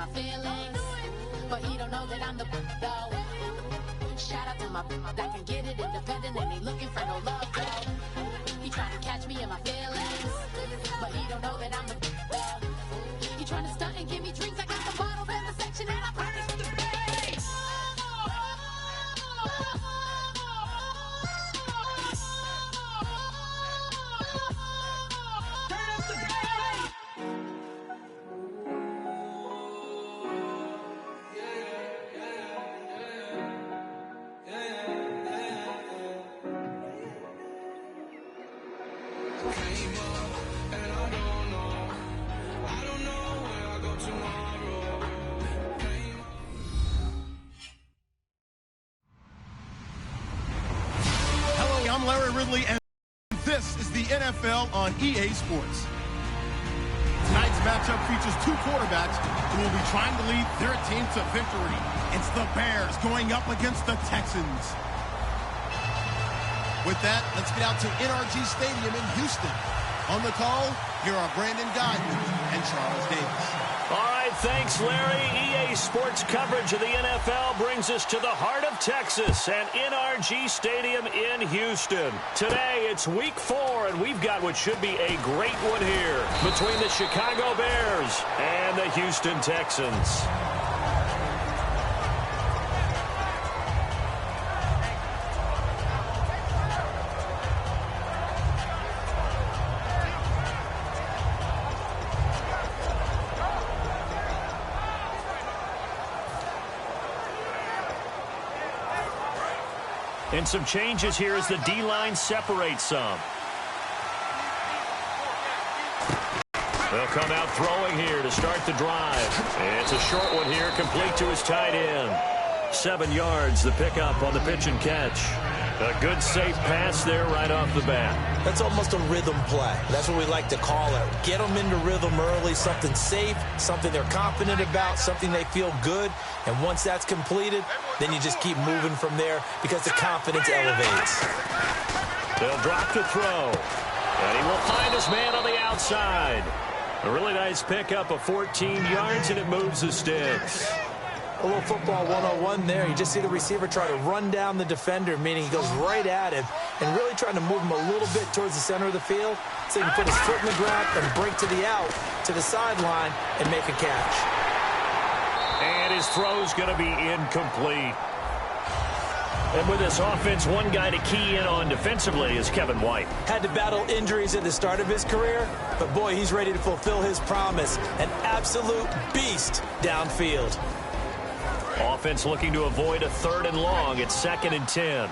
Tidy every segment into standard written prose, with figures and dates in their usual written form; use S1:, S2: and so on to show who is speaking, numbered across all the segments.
S1: my feelings, but he don't know that I'm the though. Shout out to my that can get it independent and ain't looking for no love though. He trying to catch me in my feelings, but he don't know that I'm the though. He trying to stunt and give me drinks. I got the bottles in the section and I promise the bass.
S2: I'm Larry Ridley, and this is the NFL on EA Sports. Tonight's matchup features two quarterbacks who will be trying to lead their team to victory. It's the Bears going up against the Texans. With that, let's get out to NRG Stadium in Houston. On the call, here are Brandon Godwin and Charles Davis.
S3: All right, thanks, Larry. EA Sports coverage of the NFL brings us to the heart of Texas and NRG Stadium in Houston. Today, it's Week 4, and we've got what should be a great one here between the Chicago Bears and the Houston Texans. And some changes here as the D-line separates some. They'll come out throwing here to start the drive. And it's a short one here, complete to his tight end. 7 yards, the pickup on the pitch and catch. A good, safe pass there right off the bat.
S4: That's almost a rhythm play. That's what we like to call it. Get them into rhythm early, something safe, something they're confident about, something they feel good. And once that's completed, then you just keep moving from there because the confidence elevates.
S3: They'll drop the throw. And he will find his man on the outside. A really nice pickup of 14 yards, and it moves the sticks.
S4: A little football 101 there. You just see the receiver try to run down the defender, meaning he goes right at him and really trying to move him a little bit towards the center of the field so he can put his foot in the ground and break to the out, to the sideline, and make a catch.
S3: And his throw's going to be incomplete. And with this offense, one guy to key in on defensively is Kevin White.
S4: Had to battle injuries at the start of his career, but boy, he's ready to fulfill his promise. An absolute beast downfield.
S3: Offense looking to avoid a 3rd and long. It's 2nd and 10.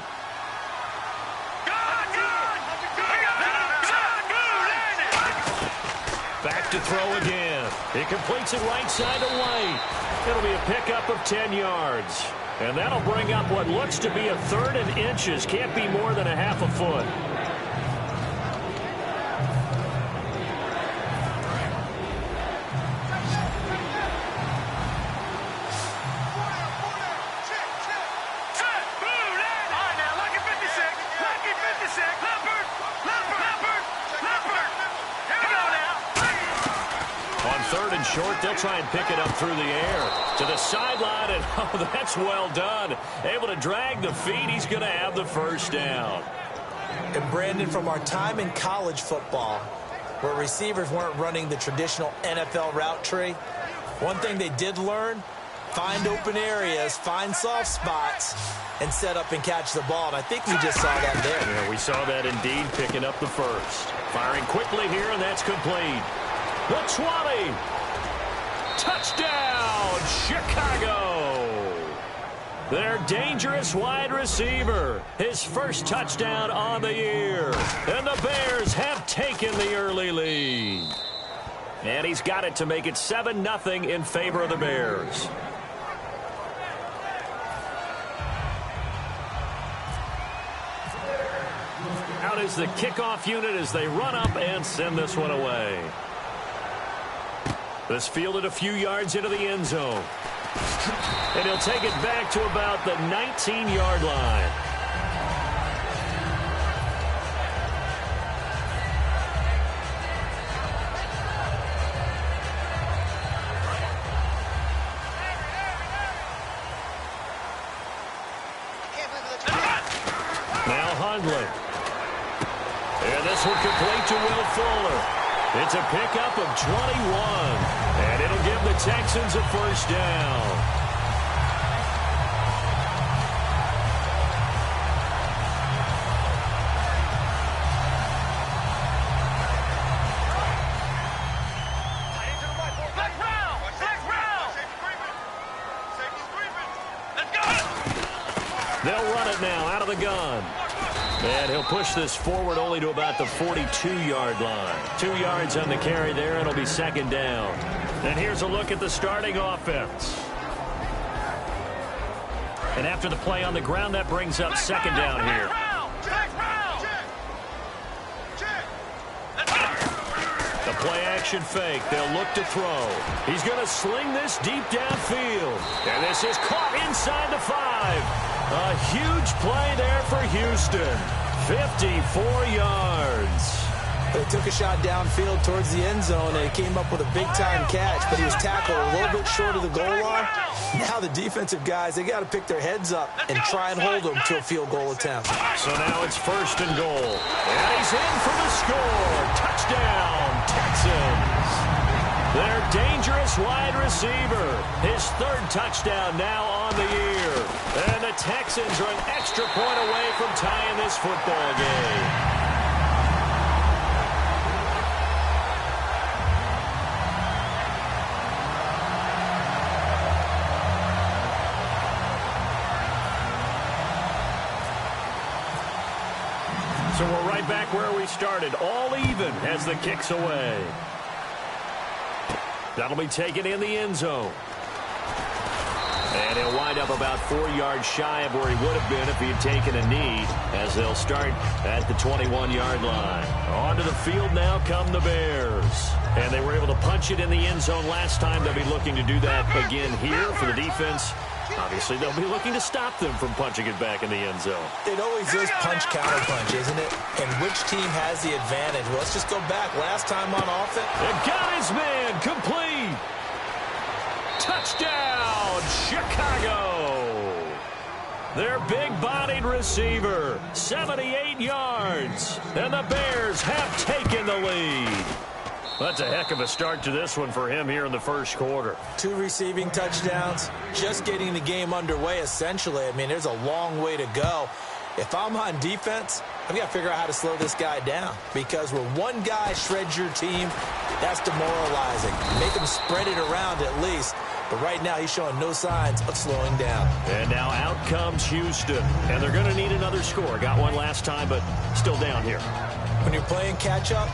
S3: Back to throw again. He completes it right side to White. It'll be a pickup of 10 yards. And that'll bring up what looks to be a 3rd and inches. Can't be more than a half a foot. Short, they'll try and pick it up through the air to the sideline, and oh, that's well done. Able to drag the feet. He's going to have the first down.
S4: And Brandon, from our time in college football, where receivers weren't running the traditional NFL route tree, one thing they did learn, find open areas, find soft spots, and set up and catch the ball. And I think we just saw that there.
S3: Yeah, we saw that indeed, picking up the first. Firing quickly here, and that's complete. The 20. Touchdown, Chicago! Their dangerous wide receiver. His first touchdown on the year. And the Bears have taken the early lead. And he's got it to make it 7-0 in favor of the Bears. Out is the kickoff unit as they run up and send this one away. This fielded a few yards into the end zone. And he'll take it back to about the 19-yard line. Hundley. And this one complete to Will Fuller. It's a pickup of 21. And it'll give the Texans a first down. They'll run it now out of the gun. And he'll push this forward only to about the 42-yard line. 2 yards on the carry there, and it'll be second down. And here's a look at the starting offense. And after the play on the ground, that brings up second down here. The play-action fake. They'll look to throw. He's going to sling this deep downfield. And this is caught inside the 5. A huge play there for Houston. 54 yards.
S4: They took a shot downfield towards the end zone, and it came up with a big-time catch, but he was tackled a little bit short of the goal line. Now the defensive guys, they got to pick their heads up and try and hold them to a field goal attempt.
S3: So now it's first and goal. And he's in for the score. Touchdown, Texans. Their dangerous wide receiver. His third touchdown now on the year. And the Texans are an extra point away from tying this football game. So we're right back where we started, all even as the kick's away. That'll be taken in the end zone. And he'll wind up about 4 yards shy of where he would have been if he had taken a knee, as they'll start at the 21-yard line. Onto the field now come the Bears. And they were able to punch it in the end zone last time. They'll be looking to do that again here for the defense. Obviously, they'll be looking to stop them from punching it back in the end zone.
S4: It always is punch-counter-punch, isn't it? And which team has the advantage? Well, let's just go back. Last time on offense.
S3: And got his man complete. Touchdown, Chicago. Their big-bodied receiver, 78 yards. And the Bears have taken the lead. That's a heck of a start to this one for him here in the first quarter. 2
S4: receiving touchdowns, just getting the game underway, essentially. I mean, there's a long way to go. If I'm on defense, I've got to figure out how to slow this guy down, because when one guy shreds your team, that's demoralizing. Make him spread it around at least. But right now, he's showing no signs of slowing down.
S3: And now out comes Houston. And they're going to need another score. Got one last time, but still down here.
S4: When you're playing catch-up,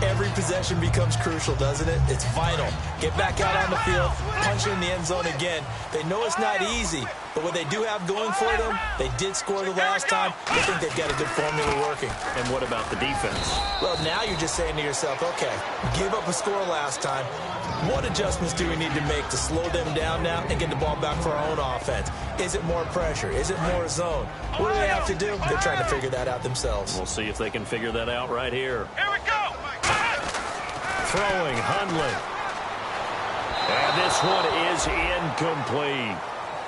S4: every possession becomes crucial, doesn't it? It's vital. Get back out on the field, punch it in the end zone again. They know it's not easy, but what they do have going for them, they did score the last time. I think they've got a good formula working.
S3: And what about the defense?
S4: Well, now you're just saying to yourself, okay, give up a score last time. What adjustments do we need to make to slow them down now and get the ball back for our own offense? Is it more pressure? Is it more zone? What do they have to do? They're trying to figure that out themselves.
S3: We'll see if they can figure that out right here. Here we go! Throwing, Hundley. And this one is incomplete.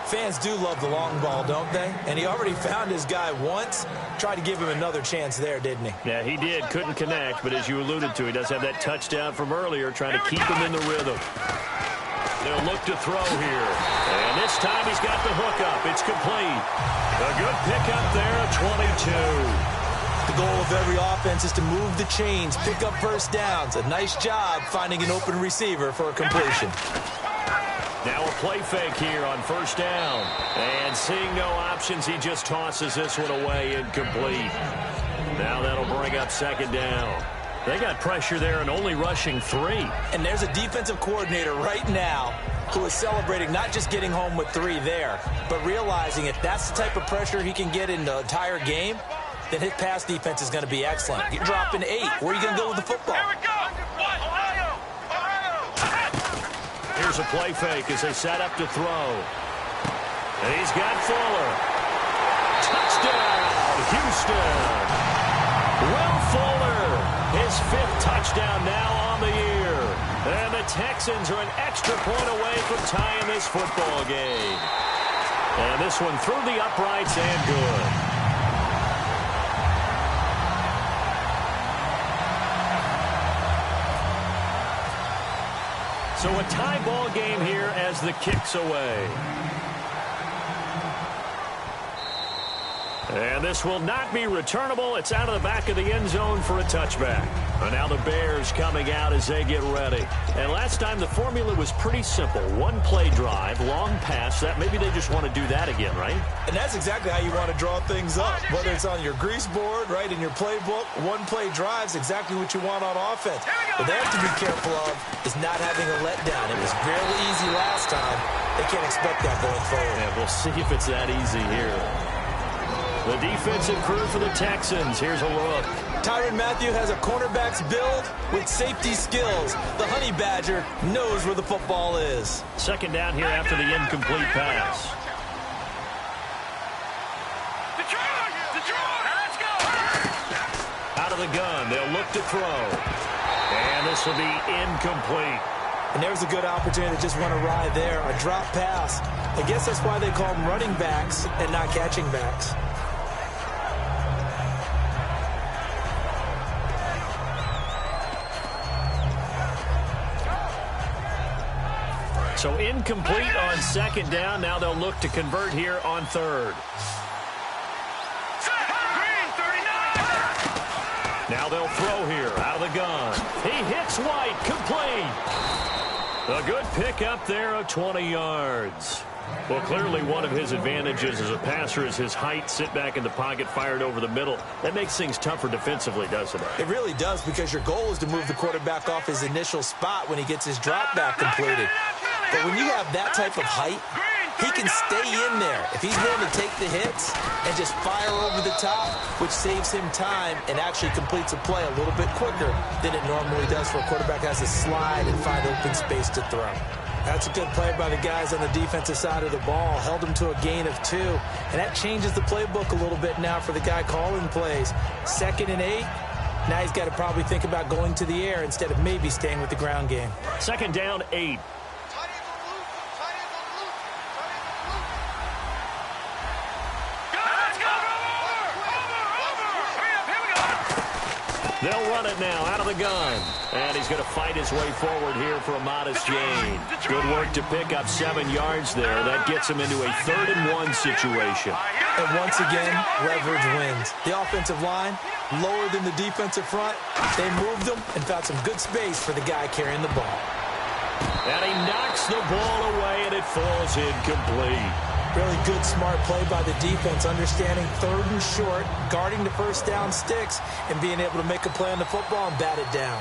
S4: Fans do love the long ball, don't they? And he already found his guy once. Tried to give him another chance there, didn't he?
S3: Yeah, he did. Couldn't connect, but as you alluded to, he does have that touchdown from earlier, trying to keep him in the rhythm. They'll look to throw here. And this time he's got the hook up. It's complete. A good pickup there at 22.
S4: The goal of every offense is to move the chains, pick up first downs. A nice job finding an open receiver for a completion.
S3: Now a play fake here on first down. And seeing no options, he just tosses this one away, incomplete. Now that'll bring up second down. They got pressure there and only rushing 3.
S4: And there's a defensive coordinator right now who is celebrating not just getting home with 3 there, but realizing if that's the type of pressure he can get in the entire game, then his pass defense is going to be excellent. You're dropping 8. Where are you going to go with the football?
S3: Here we go. Here's a play fake as they set up to throw. And he's got Fuller. Touchdown, Houston. Will Fuller, his 5th touchdown now on the year. And the Texans are an extra point away from tying this football game. And this one through the uprights and good. So a tie ball game here as the kick's away. And this will not be returnable. It's out of the back of the end zone for a touchback. And now the Bears coming out as they get ready. And last time the formula was pretty simple. One play drive, long pass. That maybe they just want to do that again, right?
S4: And that's exactly how you want to draw things up. Whether it's on your grease board, right, in your playbook, one play drive's exactly what you want on offense. What they have to be careful of is not having a letdown. It was fairly easy last time. They can't expect that going forward.
S3: Yeah, we'll see if it's that easy here. The defensive crew for the Texans. Here's a look.
S4: Tyrann Mathieu has a cornerback's build with safety skills. The Honey Badger knows where the football is.
S3: Second down here after the incomplete pass.
S5: Let's go.
S3: Out of the gun, they'll look to throw. And this will be incomplete.
S4: And there's a good opportunity to just want to ride there. A drop pass. I guess that's why they call them running backs and not catching backs.
S3: So incomplete on second down. Now they'll look to convert here on third. Now they'll throw here out of the gun. He hits White, complete. A good pickup there of 20 yards. Well, clearly one of his advantages as a passer is his height. Sit back in the pocket, fired over the middle. That makes things tougher defensively, doesn't it?
S4: It really does, because your goal is to move the quarterback off his initial spot when he gets his drop back completed. But when you have that type of height, he can stay in there if he's willing to take the hits and just fire over the top, which saves him time and actually completes a play a little bit quicker than it normally does for a quarterback who has to slide and find open space to throw. That's a good play by the guys on the defensive side of the ball. Held him to a gain of 2. And that changes the playbook a little bit now for the guy calling plays. 2nd and 8. Now he's got to probably think about going to the air instead of maybe staying with the ground game.
S3: Second down, 8. They'll run it now out of the gun. And he's going to fight his way forward here for a modest gain. Good work to pick up 7 yards there. That gets him into a 3rd and 1 situation.
S4: And once again, leverage wins. The offensive line, lower than the defensive front. They moved them and found some good space for the guy carrying the ball.
S3: And he knocks the ball away, and it falls incomplete.
S4: Really good, smart play by the defense, understanding 3rd and short, guarding the first down sticks, and being able to make a play on the football and bat it down.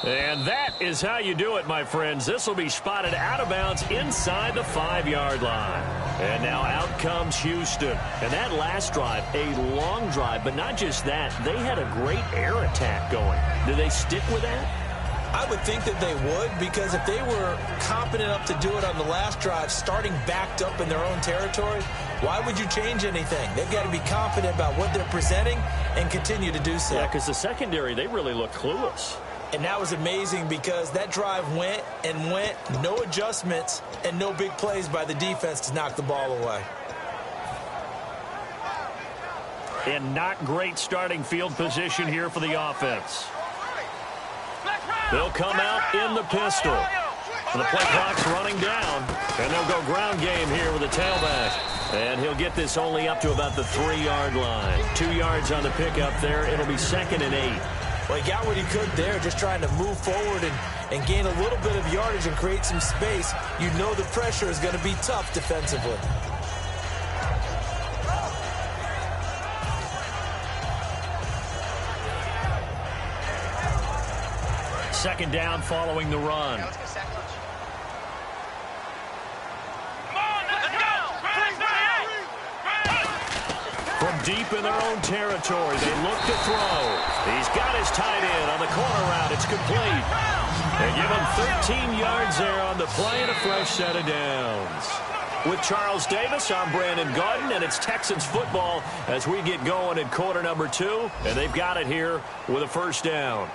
S3: And that is how you do it, my friends. This will be spotted out of bounds inside the 5-yard line. And now out comes Houston. And that last drive, a long drive, but not just that. They had a great air attack going. Do they stick with that?
S4: I would think that they would, because if they were competent enough to do it on the last drive, starting backed up in their own territory, why would you change anything? They've got to be confident about what they're presenting and continue to do so.
S3: Yeah, because the secondary, they really look clueless.
S4: And that was amazing, because that drive went and went, no adjustments and no big plays by the defense to knock the ball away.
S3: And not great starting field position here for the offense. They'll come out in the pistol. And the play clock's running down. And they'll go ground game here with the tailback. And he'll get this only up to about the 3-yard line. 2 yards on the pickup there. It'll be 2nd and 8.
S4: Well, he got what he could there, just trying to move forward and gain a little bit of yardage and create some space. You know the pressure is going to be tough defensively.
S3: Second down following the run. From deep in their own territory, they look to throw. He's got his tight end on the corner route. It's complete. They give him 13 yards there on the play and a fresh set of downs. With Charles Davis, I'm Brandon Gaudin, and it's Texans football as we get going in quarter number 2. And they've got it here with a first down.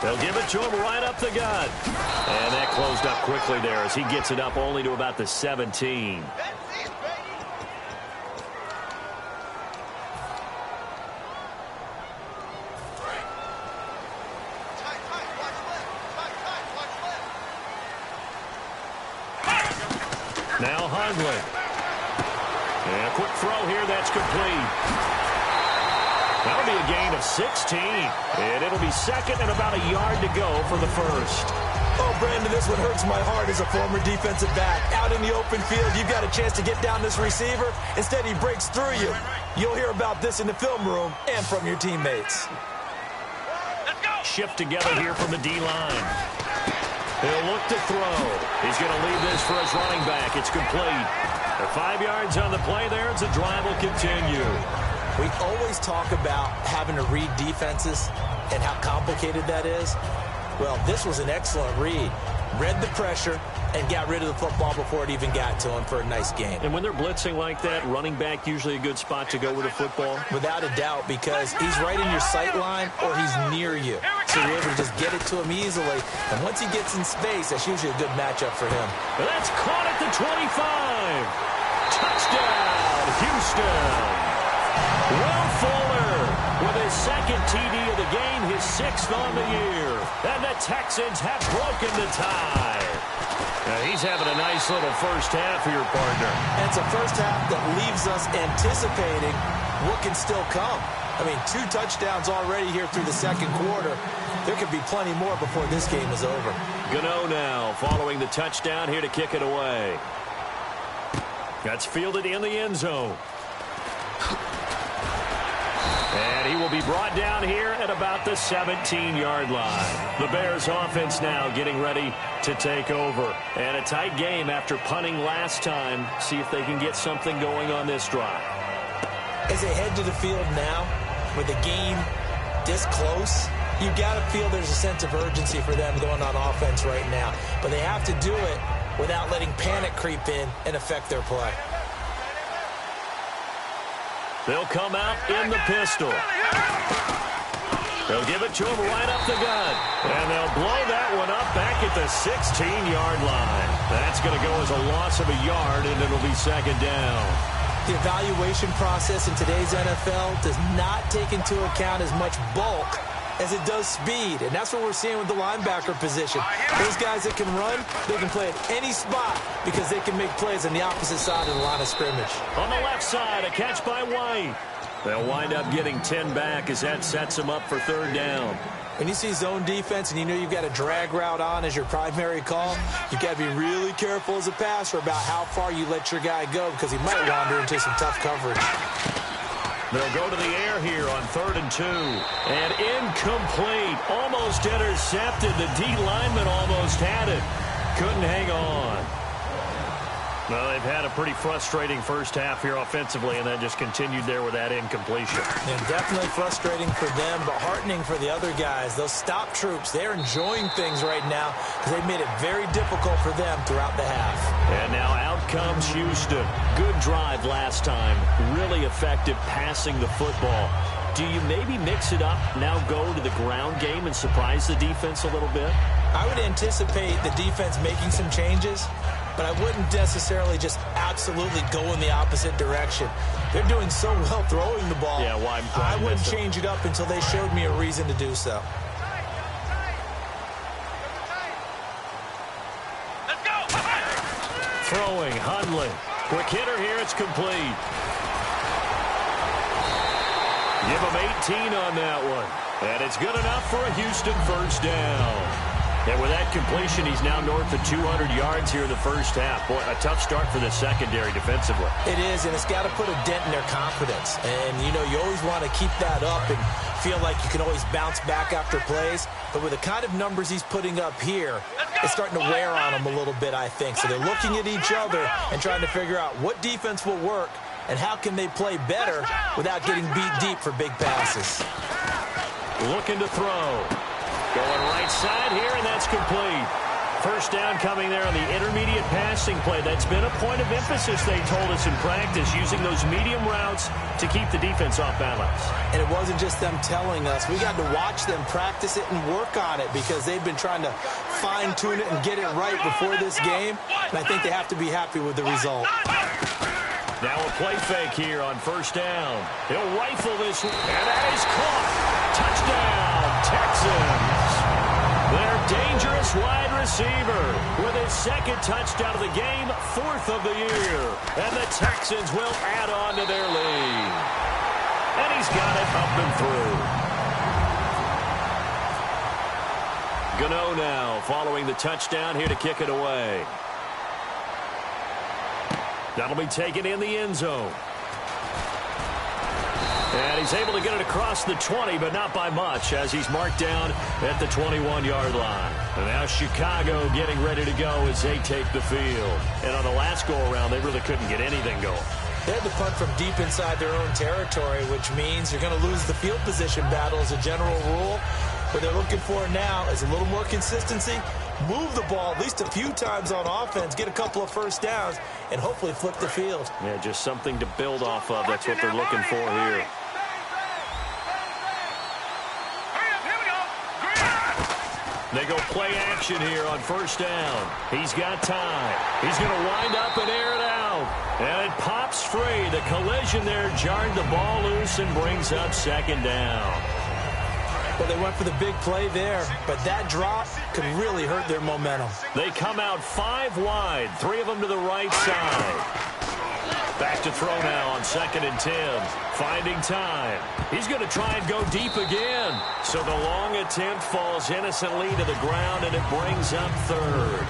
S3: They'll give it to him right up the gut. And that closed up quickly there as he gets it up only to about the 17. Now Hundley. And a quick throw here, that's complete. That'll be a gain of 16. And it'll be second and about a yard to go for the first.
S4: Oh, Brandon, this one hurts my heart as a former defensive back. Out in the open field, you've got a chance to get down this receiver. Instead, he breaks through you. You'll hear about this in the film room and from your teammates.
S3: Let's go. Shift together here from the D-line. He'll look to throw. He's going to leave this for his running back. It's complete. The 5 yards on the play there as the drive will continue.
S4: We always talk about having to read defenses and how complicated that is. Well, this was an excellent read. Read the pressure and got rid of the football before it even got to him for a nice gain.
S3: And when they're blitzing like that, running back usually a good spot to go with the football?
S4: Without a doubt, because he's right in your sight line or he's near you. So you're able to just get it to him easily. And once he gets in space, that's usually a good matchup for him.
S3: But that's caught at the 25. Touchdown, Houston. Will Fuller with his second TD of the game, his 6th on the year. And the Texans have broken the tie. Now he's having a nice little first half here, partner.
S4: And it's a first half that leaves us anticipating what can still come. I mean, 2 touchdowns already here through the second quarter. There could be plenty more before this game is over.
S3: Gano now following the touchdown here to kick it away. That's fielded in the end zone. And he will be brought down here at about the 17-yard line. The Bears offense now getting ready to take over. And a tight game after punting last time. See if they can get something going on this drive.
S4: As they head to the field now, with the game this close, you got to feel there's a sense of urgency for them going on offense right now. But they have to do it without letting panic creep in and affect their play.
S3: They'll come out in the pistol. They'll give it to him right up the gut. And they'll blow that one up back at the 16-yard line. That's going to go as a loss of a yard, and it'll be second down.
S4: The evaluation process in today's NFL does not take into account as much bulk as it does speed, and that's what we're seeing with the linebacker position. Those guys that can run, they can play at any spot because they can make plays on the opposite side of the line of scrimmage.
S3: On the left side, a catch by White. They'll wind up getting 10 back as that sets them up for third down.
S4: When you see zone defense and you know you've got a drag route on as your primary call, you've got to be really careful as a passer about how far you let your guy go because he might wander into some tough coverage.
S3: They'll go to the air here on 3rd and 2. And incomplete. Almost intercepted. The D lineman almost had it. Couldn't hang on. Well, they've had a pretty frustrating first half here offensively, and then just continued there with that incompletion.
S4: Yeah, definitely frustrating for them, but heartening for the other guys. Those stop troops, they're enjoying things right now because they've made it very difficult for them throughout the half.
S3: And now out comes Houston. Good drive last time. Really effective passing the football. Do you maybe mix it up, now go to the ground game and surprise the defense a little bit?
S4: I would anticipate the defense making some changes, but I wouldn't necessarily just absolutely go in the opposite direction. They're doing so well throwing the ball.
S3: Yeah, why
S4: I wouldn't change it up until they showed me a reason to do so.
S3: Let's go! Throwing, Hundley. Quick hitter here, it's complete. Give him 18 on that one. And it's good enough for a Houston first down. And with that completion, he's now north of 200 yards here in the first half. Boy, a tough start for the secondary defensively.
S4: It is, and it's got to put a dent in their confidence. And, you know, you always want to keep that up and feel like you can always bounce back after plays. But with the kind of numbers he's putting up here, it's starting to wear on them a little bit, I think. So they're looking at each other and trying to figure out what defense will work and how can they play better without getting beat deep for big passes.
S3: Looking to throw. Going right side here, and that's complete. First down coming there on the intermediate passing play. That's been a point of emphasis, they told us in practice, using those medium routes to keep the defense off balance.
S4: And it wasn't just them telling us. We got to watch them practice it and work on it because they've been trying to fine-tune it and get it right before this game. And I think they have to be happy with the result.
S3: Now a play fake here on first down. He'll rifle this, and that is caught. Touchdown, Texans. Their dangerous wide receiver with his second touchdown of the game, fourth of the year. And the Texans will add on to their lead. And he's got it up and through. Gano now following the touchdown here to kick it away. That'll be taken in the end zone. And he's able to get it across the 20, but not by much, as he's marked down at the 21-yard line. And now Chicago getting ready to go as they take the field. And on the last go-around, they really couldn't get anything going.
S4: They had to punt from deep inside their own territory, which means you're going to lose the field position battle as a general rule. What they're looking for now is a little more consistency, move the ball at least a few times on offense, get a couple of first downs, and hopefully flip the field.
S3: Yeah, just something to build off of. That's what they're looking for here. They go play action here on first down. He's got time. He's going to wind up and air it out. And it pops free. The collision there jarred the ball loose and brings up second down.
S4: Well, they went for the big play there, but that drop could really hurt their momentum.
S3: They come out 5 wide, 3 of them to the right side. Back to throw now on 2nd and 10. Finding time. He's going to try and go deep again. So the long attempt falls innocently to the ground, and it brings up 3rd.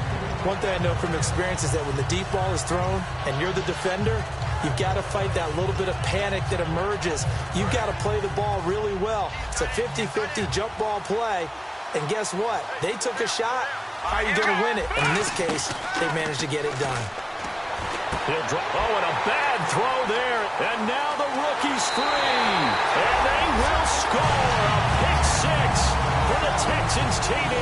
S4: One thing I know from experience is that when the deep ball is thrown and you're the defender, you've got to fight that little bit of panic that emerges. You've got to play the ball really well. It's a 50-50 jump ball play. And guess what? They took a shot. How are you going to win it? And in this case, they managed to get it done.
S3: He'll drop. Oh, and a bad throw there. And now the rookie's free. And they will score a pick 6 for the Texans TD.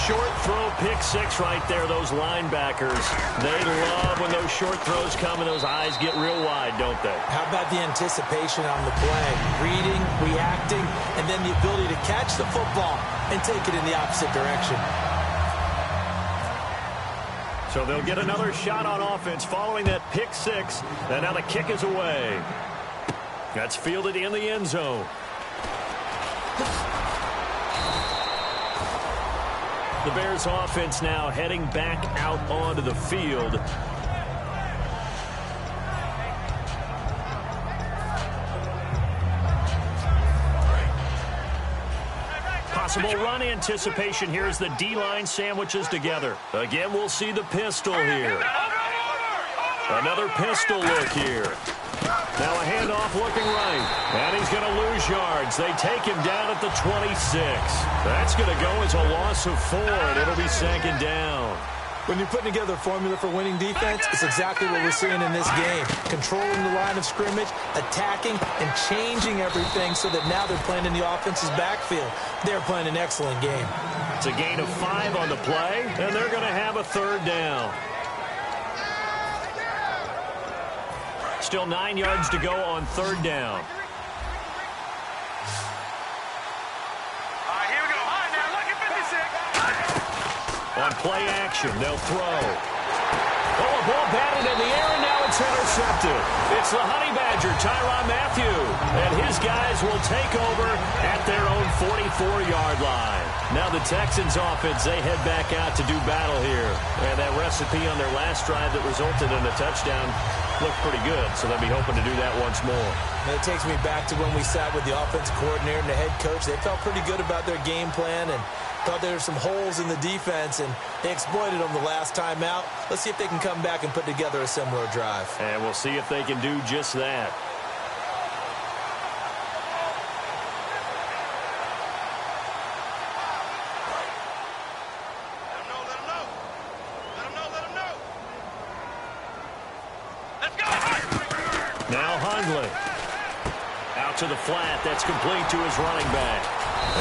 S3: Short throw, pick 6 right there. Those linebackers, they love when those short throws come and those eyes get real wide, don't they?
S4: How about the anticipation on the play? Reading, reacting, and then the ability to catch the football and take it in the opposite direction.
S3: So they'll get another shot on offense following that pick 6. And now the kick is away. That's fielded in the end zone. The Bears offense now heading back out onto the field. Possible run anticipation here as the D-line sandwiches together. Again, we'll see the pistol here. Another pistol look here. Now a handoff looking right. And he's going to lose yards. They take him down at the 26. That's going to go as a loss of 4, and it'll be 2nd down.
S4: When you're putting together a formula for winning defense, it's exactly what we're seeing in this game. Controlling the line of scrimmage, attacking, and changing everything so that now they're playing in the offense's backfield. They're playing an excellent game.
S3: It's a gain of 5 on the play, and they're going to have a 3rd down. Still 9 yards to go on 3rd down. On play action, they'll throw. Oh, a ball batted in the air, and now it's intercepted. It's the Honey Badger, Tyrann Mathieu, and his guys will take over at their own 44-yard line. Now the Texans offense, they head back out to do battle here. And that recipe on their last drive that resulted in a touchdown looked pretty good, so they'll be hoping to do that once more.
S4: And it takes me back to when we sat with the offensive coordinator and the head coach. They felt pretty good about their game plan and thought there were some holes in the defense, and they exploited them the last time out. Let's see if they can come back and put together a similar drive.
S3: And we'll see if they can do just that. Now Hundley. Out to the flat. That's complete to his running back.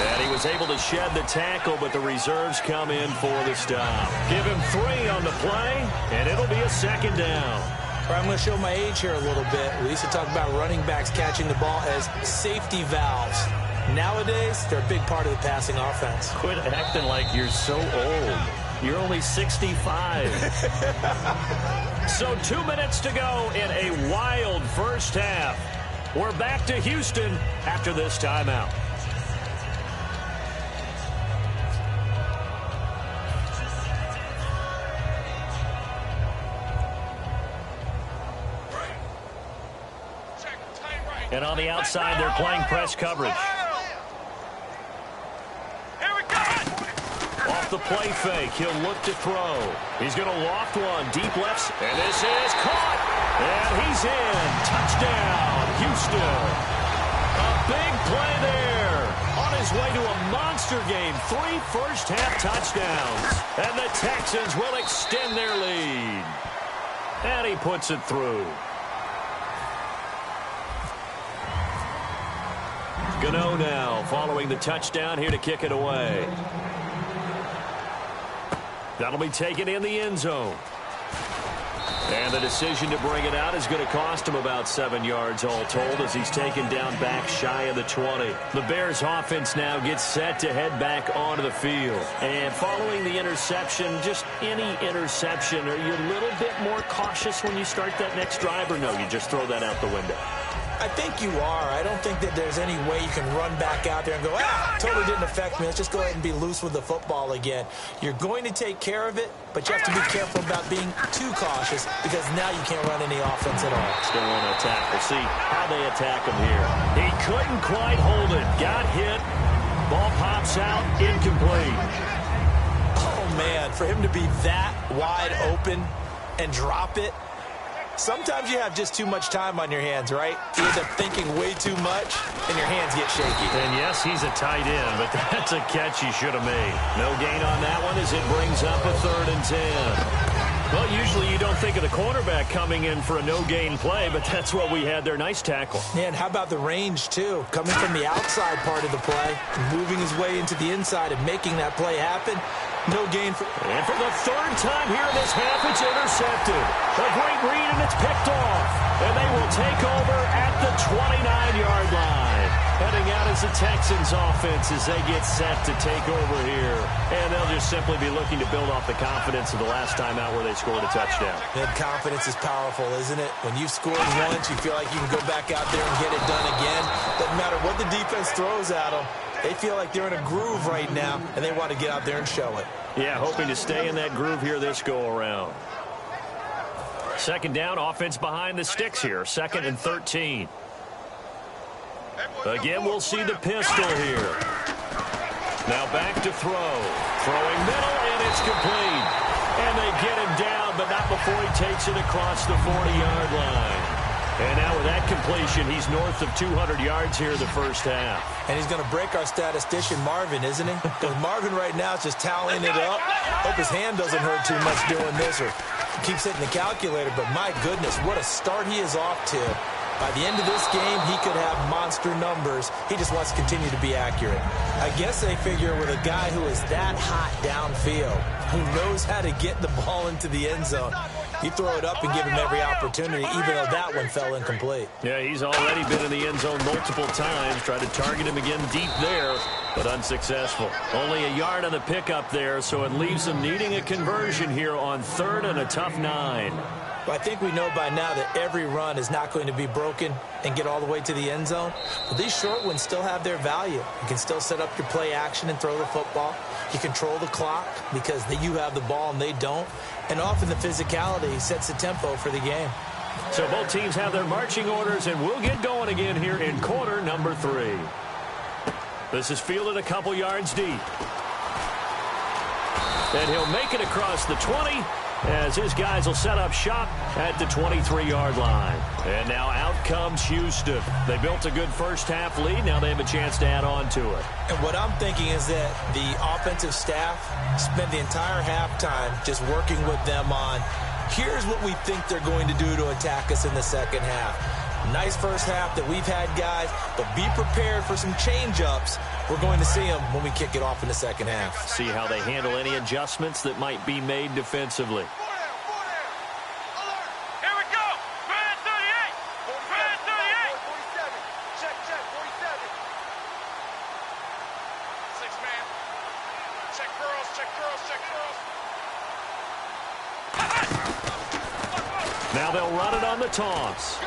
S3: And he was able to shed the tackle, but the reserves come in for the stop. Give him 3 on the play, and it'll be a second down.
S4: I'm going to show my age here a little bit. We used to talk about running backs catching the ball as safety valves. Nowadays, they're a big part of the passing offense.
S3: Quit acting like you're so old. You're only 65. So 2 minutes to go in a wild first half. We're back to Houston after this timeout. And on the outside, they're playing press coverage. Off the play fake, he'll look to throw. He's going to loft one, deep left, and this is caught. And he's in. Touchdown, Houston. A big play there. On his way to a monster game. 3 first-half touchdowns. And the Texans will extend their lead. And he puts it through. Gano now following the touchdown here to kick it away. That'll be taken in the end zone. And the decision to bring it out is going to cost him about 7 yards all told as he's taken down back shy of the 20. The Bears offense now gets set to head back onto the field. And following the interception, just any interception, are you a little bit more cautious when you start that next drive, or no, you just throw that out the window?
S4: I think you are. I don't think that there's any way you can run back out there and go, totally didn't affect me. Let's just go ahead and be loose with the football again. You're going to take care of it, but you have to be careful about being too cautious because now you can't run any offense at all.
S3: Still want to attack. We'll see how they attack him here. He couldn't quite hold it. Got hit. Ball pops out. Incomplete.
S4: Oh, man, for him to be that wide open and drop it, sometimes you have just too much time on your hands, right? You end up thinking way too much, and your hands get shaky.
S3: And yes, he's a tight end, but that's a catch he should have made. No gain on that one as it brings up a 3rd and 10. Well, usually you don't think of the cornerback coming in for a no-gain play, but that's what we had there. Nice tackle.
S4: And how about the range, too? Coming from the outside part of the play, moving his way into the inside and making that play happen. No gain.
S3: And for the 3rd time here in this half, it's intercepted. A great read, and it's picked off. And they will take over at the 29-yard line. Heading out is the Texans offense as they get set to take over here. And they'll just simply be looking to build off the confidence of the last time out where they scored a touchdown.
S4: And confidence is powerful, isn't it? When you've scored once, you feel like you can go back out there and get it done again. Doesn't matter what the defense throws at them. They feel like they're in a groove right now, and they want to get out there and show it.
S3: Yeah, hoping to stay in that groove here this go-around. 2nd down, offense behind the sticks here. 2nd and 13. Again, we'll see the pistol here. Now back to throw. Throwing middle, and it's complete. And they get him down, but not before he takes it across the 40-yard line. And now with that completion, he's north of 200 yards here in the first half.
S4: And he's going to break our statistician, Marvin, isn't he? Because Marvin right now is just tallying it up. Hope his hand doesn't hurt too much doing this or keeps hitting the calculator. But my goodness, what a start he is off to. By the end of this game, he could have monster numbers. He just wants to continue to be accurate. I guess they figure with a guy who is that hot downfield, who knows how to get the ball into the end zone, you throw it up and give him every opportunity, even though that one fell incomplete.
S3: Yeah, he's already been in the end zone multiple times. Tried to target him again deep there, but unsuccessful. Only a yard on the pickup there, so it leaves him needing a conversion here on 3rd and a tough 9.
S4: Well, I think we know by now that every run is not going to be broken and get all the way to the end zone. But these short ones still have their value. You can still set up your play action and throw the football. You control the clock because you have the ball and they don't. And often the physicality sets the tempo for the game.
S3: So both teams have their marching orders, and we'll get going again here in quarter number 3. This is fielded a couple yards deep. And he'll make it across the 20 as his guys will set up shop at the 23-yard line. And now out comes Houston. They built a good first-half lead. Now they have a chance to add on to it.
S4: And what I'm thinking is that the offensive staff spent the entire halftime just working with them on, here's what we think they're going to do to attack us in the second half. Nice first half that we've had, guys, but be prepared for some change-ups. We're going to see them when we kick it off in the second half.
S3: See how they handle any adjustments that might be made defensively. Now they'll run it on the toss.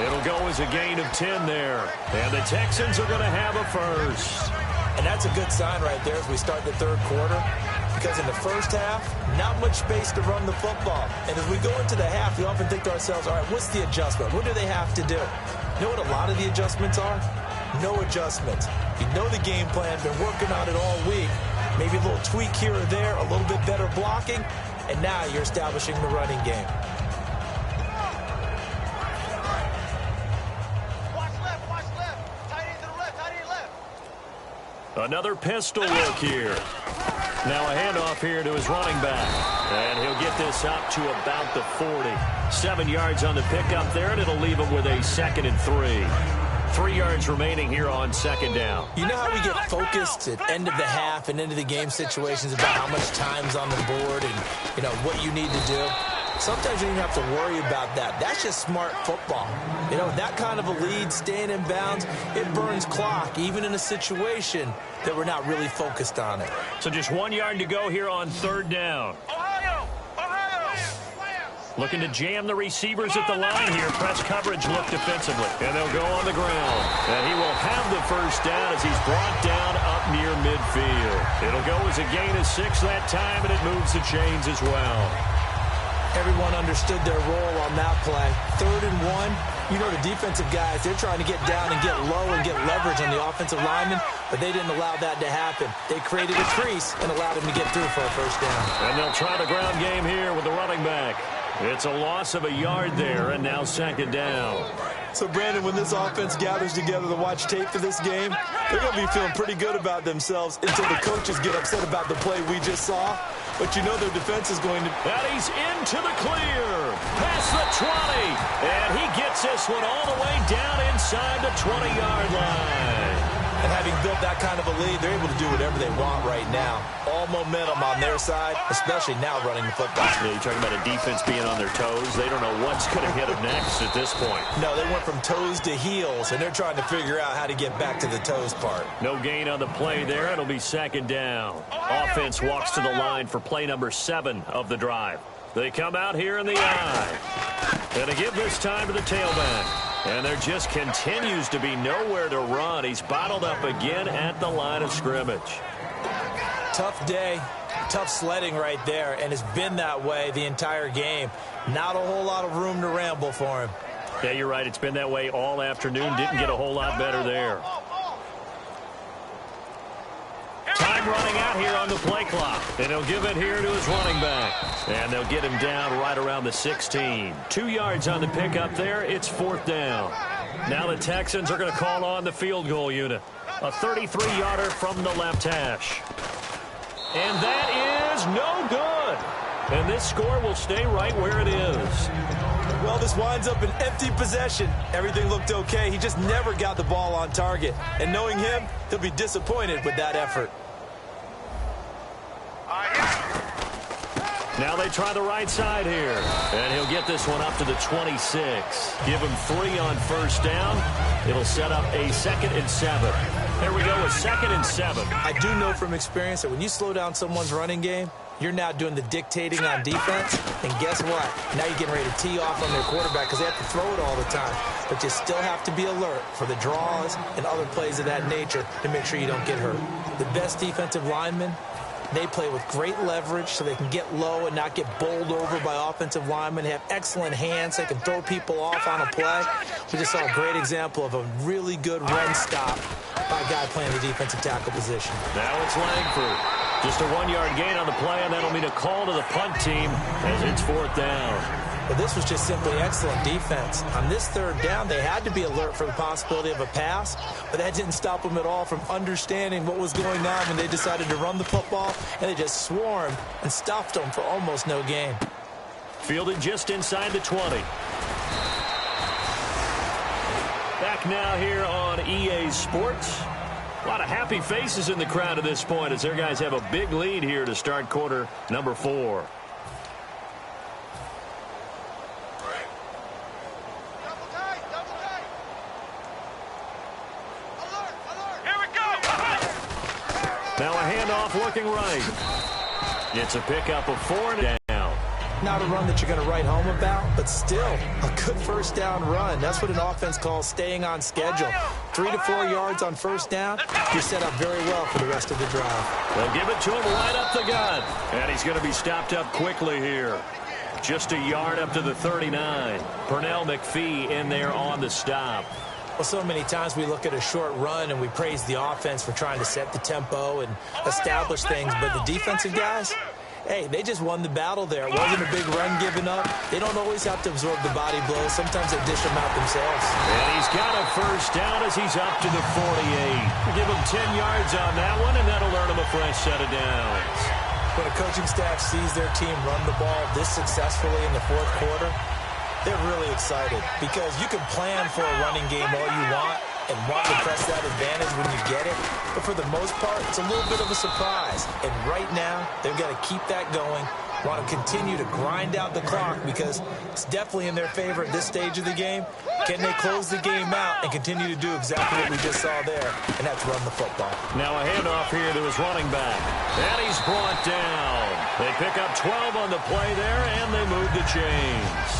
S3: It'll go as a gain of 10 there. And the Texans are going to have a first.
S4: And that's a good sign right there as we start the third quarter. Because in the first half, not much space to run the football. And as we go into the half, we often think to ourselves, all right, what's the adjustment? What do they have to do? You know what a lot of the adjustments are? No adjustments. You know the game plan, been working on it all week. Maybe a little tweak here or there, a little bit better blocking. And now you're establishing the running game.
S5: Watch left. Tight end to the left.
S3: Another pistol look here. Now a handoff here to his running back. And he'll get this up to about the 40. 7 yards on the pickup there, and it'll leave him with a 2nd and 3. 3 yards remaining here on second down.
S4: You know how we get focused at end of the half and into the game situations about how much time's on the board and, you know, what you need to do? Sometimes you don't have to worry about that. That's just smart football. You know, that kind of a lead, staying in bounds, it burns clock, even in a situation that we're not really focused on it.
S3: So just 1 yard to go here on third down. Looking to jam the receivers at the line here. Press coverage look defensively. And they'll go on the ground. And he will have the first down as he's brought down up near midfield. It'll go as a gain of 6 that time, and it moves the chains as well.
S4: Everyone understood their role on that play. 3rd and 1. You know the defensive guys, they're trying to get down and get low and get leverage on the offensive linemen, but they didn't allow that to happen. They created a crease and allowed him to get through for a first down.
S3: And they'll try the ground game here with the running back. It's a loss of a yard there, and now second down.
S4: So, Brandon, when this offense gathers together to watch tape for this game, they're going to be feeling pretty good about themselves until the coaches get upset about the play we just saw. But you know their defense is going to...
S3: And he's into the clear. Past the 20. And he gets this one all the way down inside the 20-yard line.
S4: And having built that kind of a lead, they're able to do whatever they want right now. All momentum on their side, especially now running the football.
S3: Yeah, you're talking about a defense being on their toes. They don't know what's going to hit them next at this point.
S4: No, they went from toes to heels, and they're trying to figure out how to get back to the toes part.
S3: No gain on the play there. It'll be second down. Offense walks to the line for play number 7 of the drive. They come out here in the eye. And they give this time to the tailback. And there just continues to be nowhere to run. He's bottled up again at the line of scrimmage.
S4: Tough day, tough sledding right there, and it's been that way the entire game. Not a whole lot of room to ramble for him.
S3: Yeah, you're right. It's been that way all afternoon. Didn't get a whole lot better there. Time running out here on the play clock. And he'll give it here to his running back. And they'll get him down right around the 16. 2 yards on the pickup there. It's 4th down. Now the Texans are going to call on the field goal unit. A 33-yarder from the left hash. And that is no good. And this score will stay right where it is.
S4: Well, this winds up an empty possession. Everything looked okay. He just never got the ball on target. And knowing him, he'll be disappointed with that effort.
S3: Now they try the right side here. And he'll get this one up to the 26. Give him 3 on first down. It'll set up a 2nd and 7. There we go, a 2nd and 7.
S4: I do know from experience that when you slow down someone's running game, you're now doing the dictating on defense. And guess what? Now you're getting ready to tee off on their quarterback because they have to throw it all the time. But you still have to be alert for the draws and other plays of that nature to make sure you don't get hurt. The best defensive linemen, they play with great leverage so they can get low and not get bowled over by offensive linemen. They have excellent hands. They can throw people off on a play. We just saw a great example of a really good run stop by a guy playing the defensive tackle position.
S3: Now it's Langford. Just a 1-yard gain on the play, and that'll mean a call to the punt team as it's 4th down.
S4: But this was just simply excellent defense. On this 3rd down, they had to be alert for the possibility of a pass, but that didn't stop them at all from understanding what was going on when they decided to run the football, and they just swarmed and stuffed them for almost no gain.
S3: Fielded just inside the 20. Back now here on EA Sports. A lot of happy faces in the crowd at this point as their guys have a big lead here to start quarter number 4.
S5: Double tight, double tight. Alert, alert. Here we go.
S3: Now a handoff looking right. It's a pickup of 4 down.
S4: Not a run that you're going to write home about, but still a good first down run. That's what an offense calls staying on schedule. 3 to 4 yards on first down. You're set up very well for the rest of the drive.
S3: They'll give it to him right up the gut. And he's going to be stopped up quickly here. Just a yard up to the 39. Pernell McPhee in there on the stop.
S4: Well, so many times we look at a short run and we praise the offense for trying to set the tempo and establish things, but the defensive guys, hey, they just won the battle there. It wasn't a big run given up. They don't always have to absorb the body blows. Sometimes they dish them out themselves.
S3: And he's got a first down as he's up to the 48. Give him 10 yards on that one, and that'll earn him a fresh set of downs.
S4: When a coaching staff sees their team run the ball this successfully in the fourth quarter, they're really excited because you can plan for a running game all you want and want to press that advantage when you get it. But for the most part, it's a little bit of a surprise. And right now, they've got to keep that going, want to continue to grind out the clock because it's definitely in their favor at this stage of the game. Can they close the game out and continue to do exactly what we just saw there, and that's run the football?
S3: Now a handoff here to his running back. And he's brought down. They pick up 12 on the play there, and they move the chains.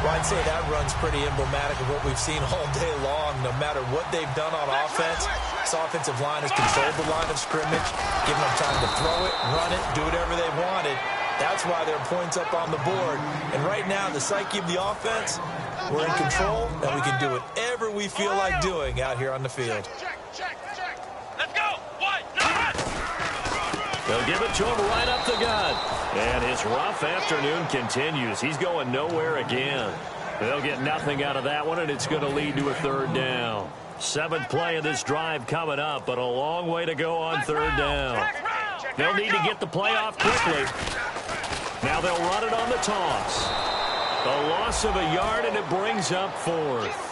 S4: Well, I'd say that run's pretty emblematic of what we've seen all day long. No matter what they've done on offense, this offensive line has controlled the line of scrimmage, given them time to throw it, run it, do whatever they wanted. That's why there are points up on the board. And right now, the psyche of the offense, we're in control, and we can do whatever we feel like doing out here on the field.
S5: Check. Let's go. One, run.
S3: They'll give it to him right up the gut. And his rough afternoon continues. He's going nowhere again. They'll get nothing out of that one, and it's going to lead to a third down. 7th play of this drive coming up, but a long way to go on third down. They'll need to get the play off quickly. Now they'll run it on the toss. A loss of a yard, and it brings up 4th.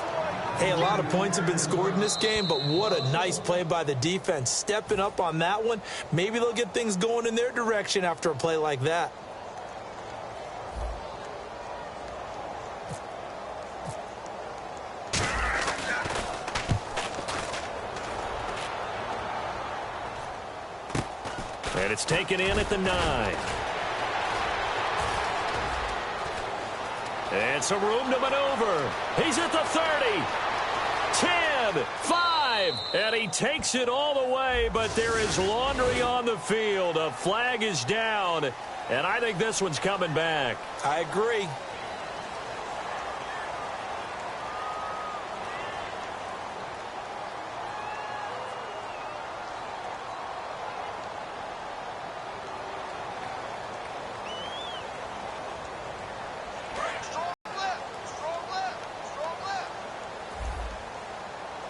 S4: Hey, a lot of points have been scored in this game, but what a nice play by the defense. Stepping up on that one, maybe they'll get things going in their direction after a play like that.
S3: And it's taken in at the 9. And some room to maneuver. He's at the 30. 10, 5, and he takes it all the way, but there is laundry on the field. A flag is down, and I think this one's coming back.
S4: I agree.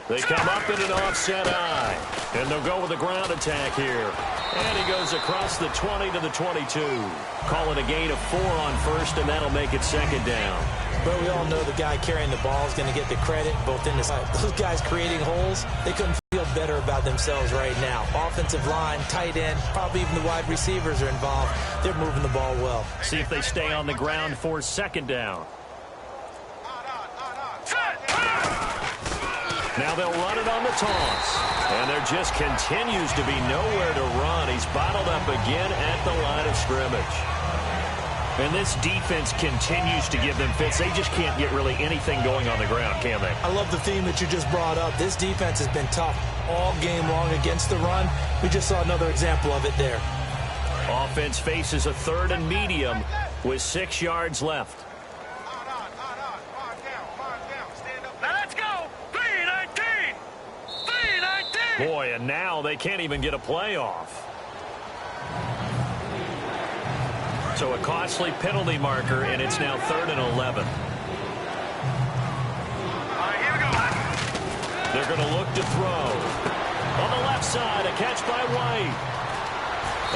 S3: They come up in an offset eye, and they'll go with a ground attack here. And he goes across the 20 to the 22. Call it a gain of 4 on first, and that'll make it 2nd down.
S4: But we all know the guy carrying the ball is going to get the credit both in the side. Those guys creating holes, they couldn't feel better about themselves right now. Offensive line, tight end, probably even the wide receivers are involved. They're moving the ball well.
S3: See if they stay on the ground for 2nd down. Now they'll run it on the toss. And there just continues to be nowhere to run. He's bottled up again at the line of scrimmage. And this defense continues to give them fits. They just can't get really anything going on the ground, can they?
S4: I love the theme that you just brought up. This defense has been tough all game long against the run. We just saw another example of it there.
S3: Offense faces a 3rd and medium with 6 yards left. Boy, and now they can't even get a play off. So a costly penalty marker, and it's now 3rd and 11. They're going to look to throw. On the left side, a catch by White.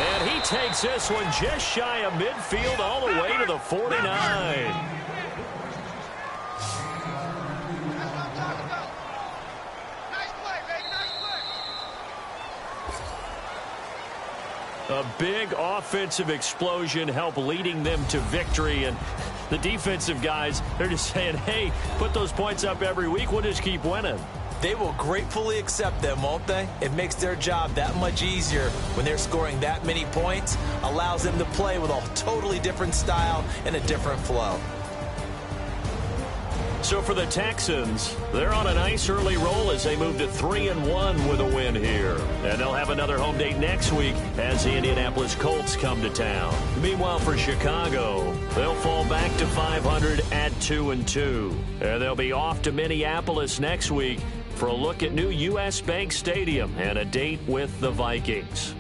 S3: And he takes this one just shy of midfield all the way to the 49. A big offensive explosion helped leading them to victory, and the defensive guys, they're just saying, hey, put those points up every week, we'll just keep winning.
S4: They will gratefully accept them, won't they? It makes their job that much easier when they're scoring that many points, allows them to play with a totally different style and a different flow.
S3: So for the Texans, they're on a nice early roll as they move to 3-1 with a win here. And they'll have another home date next week as the Indianapolis Colts come to town. Meanwhile, for Chicago, they'll fall back to 500 at 2-2. And they'll be off to Minneapolis next week for a look at new U.S. Bank Stadium and a date with the Vikings.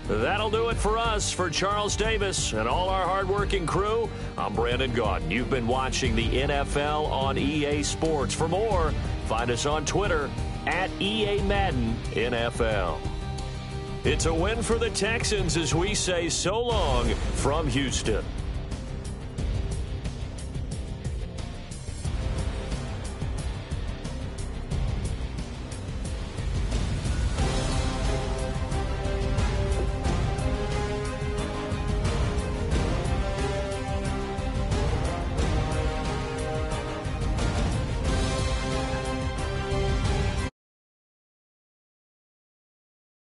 S3: That'll do it for us. For Charles Davis and all our hardworking crew, I'm Brandon Gaudin. You've been watching the NFL on EA Sports. For more, find us on Twitter at EA Madden NFL. It's a win for the Texans as we say so long from Houston.